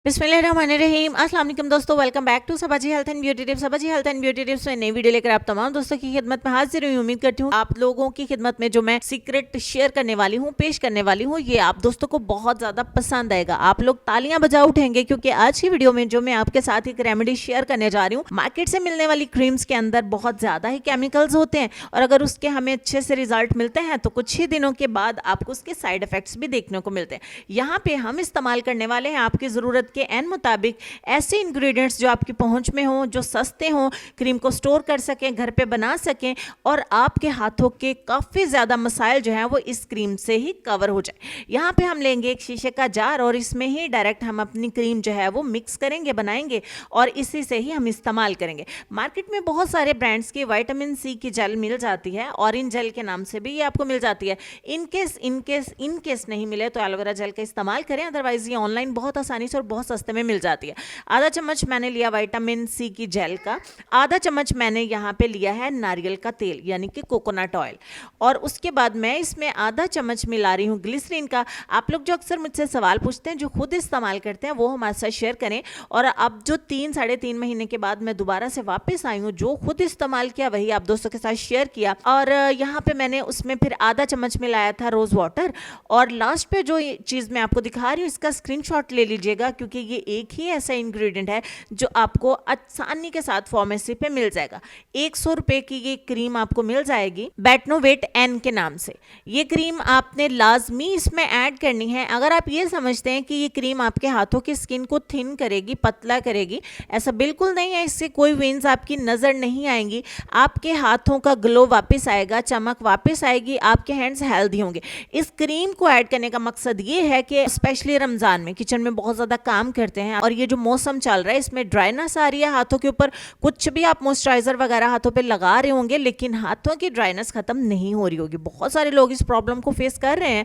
बिस्मिल्लाहिर्रहमानिर्रहीम अस्सलाम वालेकुम दोस्तों, welcome back to Sabaji health and beauty tips. Sabaji health and beauty tips में नई वीडियो लेकर आप तमाम दोस्तों की खिदमत में हाजिर हुई। उम्मीद करती हूँ आप लोगों की खिदमत में जो मैं सीक्रेट शेयर करने वाली हूँ, पेश करने वाली हूँ, ये आप दोस्तों को बहुत ज़्यादा पसंद आएगा। आप लोग तालियां बजा उठेंगे क्योंकि आज की वीडियो में जो मैं आपके साथ एक रेमेडी शेयर करने जा रही हूँ, मार्केट से मिलने वाली क्रीम्स के अंदर बहुत ज़्यादा ही केमिकल्स होते हैं और अगर उसके हमें अच्छे से रिजल्ट मिलते हैं तो कुछ ही दिनों के बाद आपको उसके साइड इफेक्ट्स भी देखने को मिलते हैं। यहाँ पे हम इस्तेमाल करने वाले हैं आपकी ज़रूरत के एन मुताबिक ऐसे इंग्रेडिएंट्स जो आपकी पहुंच में हो, जो सस्ते हों, क्रीम को स्टोर कर सकें, घर पे बना सकें और आपके हाथों के काफ़ी ज़्यादा मसाइल जो हैं वो इस क्रीम से ही कवर हो जाए। यहाँ पे हम लेंगे एक शीशे का जार और इसमें ही डायरेक्ट हम अपनी क्रीम जो है वो मिक्स करेंगे, बनाएंगे और इसी से ही हम इस्तेमाल करेंगे। मार्केट में बहुत सारे ब्रांड्स की विटामिन सी की जेल मिल जाती है, ऑरेंज जेल के नाम से भी ये आपको मिल जाती है। इनकेस नहीं मिले तो एलोवेरा जेल का इस्तेमाल करें, अदरवाइज ये ऑनलाइन बहुत आसानी से और बहुत सस्ते में मिल जाती है। आधा चम्मच मैंने लिया विटामिन सी की जेल का, आधा चम्मच मैंने यहाँ पे लिया है नारियल का तेल यानी कि कोकोनट ऑयल और उसके बाद मैं इसमें आधा चम्मच मिला रही हूँ ग्लिसरीन का। आप लोग जो अक्सर मुझसे सवाल पूछते हैं, जो खुद इस्तेमाल करते हैं, वो हमारे साथ शेयर करें। और अब जो 3-3.5 महीने के बाद मैं दोबारा से वापस आई हूँ, जो खुद इस्तेमाल किया वही आप दोस्तों के साथ शेयर किया। और यहाँ पे मैंने उसमें फिर आधा चम्मच मिलाया था रोज वाटर और लास्ट पे जो चीज़ मैं आपको दिखा रही हूँ इसका स्क्रीनशॉट ले लीजिएगा क्योंकि ये एक ही ऐसा इंग्रेडिएंट है जो आपको आसानी के साथ फार्मेसी पे मिल जाएगा। 100 रुपए की ये क्रीम आपको मिल जाएगी बेटनोवेट एन के नाम से। ये क्रीम आपने लाजमी इसमें ऐड करनी है। अगर आप ये समझते हैं कि ये क्रीम आपके हाथों की स्किन को थिन करेगी, पतला करेगी, ऐसा बिल्कुल नहीं है। इससे कोई वेन्स आपकी नजर नहीं आएंगी, आपके हाथों का ग्लो वापस आएगा, चमक वापस आएगी, आपके हैंड्स हेल्दी होंगे। इस क्रीम को ऐड करने का मकसद ये है कि स्पेशली रमजान में किचन में बहुत ज्यादा काम करते हैं और ये जो मौसम चल रहा है इसमें ड्राइनेस आ रही है हाथों के ऊपर। कुछ भी आप मॉइस्चराइजर वगैरह हाथों पे लगा रहे होंगे लेकिन हाथों की ड्राइनेस खत्म नहीं हो रही होगी। बहुत सारे लोग इस प्रॉब्लम को फेस कर रहे हैं।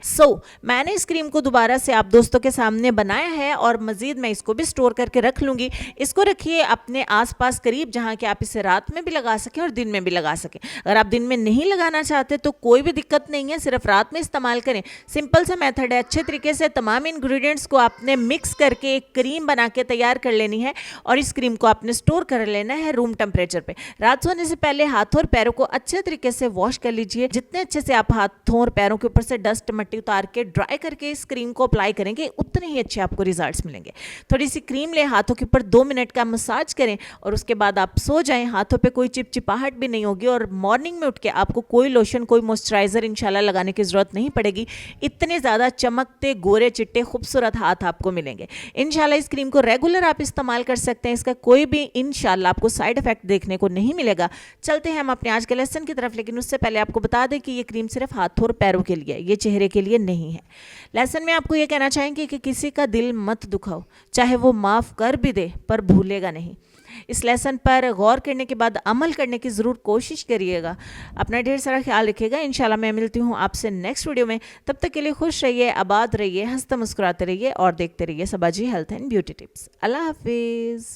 मैंने इस क्रीम को दोबारा से आप दोस्तों के सामने बनाया है और मजीद मैं इसको भी स्टोर करके रख लूंगी। इसको रखिए अपने आसपास करीब, जहां कि आप इसे रात में भी लगा सकें और दिन में भी लगा सकें। अगर आप दिन में नहीं लगाना चाहते तो कोई भी दिक्कत नहीं है, सिर्फ रात में इस्तेमाल करें। सिंपल सा मेथड है। अच्छे तरीके से तमाम इंग्रेडिएंट्स को आपने मिक्स करके एक क्रीम बना के तैयार कर लेनी है और इस क्रीम को आपने स्टोर कर लेना है रूम टेम्परेचर पे। रात सोने से पहले हाथों और पैरों को अच्छे तरीके से वॉश कर लीजिए। जितने अच्छे से आप हाथों और पैरों के ऊपर से डस्ट मट्टी उतार के ड्राई करके इस क्रीम को अप्लाई करेंगे, उतने ही अच्छे आपको रिजल्ट्स मिलेंगे। थोड़ी सी क्रीम ले, हाथों के ऊपर 2 मिनट का मसाज करें और उसके बाद आप सो जाएं। हाथों पे कोई चिपचिपाहट भी नहीं होगी और मॉर्निंग में उठ के आपको कोई लोशन, कोई मॉइस्चराइजर इंशाल्लाह लगाने की जरूरत नहीं पड़ेगी। इतने ज़्यादा चमकते, गोरे चिट्टे, खूबसूरत हाथ आपको मिलेंगे इंशाल्लाह। इस क्रीम को रेगुलर आप इस्तेमाल कर सकते हैं। इसका कोई भी इंशाल्लाह आपको साइड इफेक्ट देखने को नहीं मिलेगा। चलते हैं हम अपने आज के लेसन की तरफ, लेकिन उससे पहले आपको बता दें कि ये क्रीम सिर्फ हाथों और पैरों के लिए है, ये चेहरे के लिए नहीं है। लेसन में आपको ये कहना चाहेंगे कि किसी का दिल मत दुखाओ, चाहे वो माफ़ कर भी दे पर भूलेगा नहीं। इस लेसन पर गौर करने के बाद अमल करने की ज़रूर कोशिश करिएगा। अपना ढेर सारा ख्याल रखिएगा। इंशाल्लाह मैं मिलती हूँ आपसे नेक्स्ट वीडियो में। तब तक के लिए खुश रहिए, आबाद रहिए, हंसते मुस्कुराते रहिए और देखते रहिए सबाजी हेल्थ एंड ब्यूटी टिप्स। अल्लाह हाफिज़।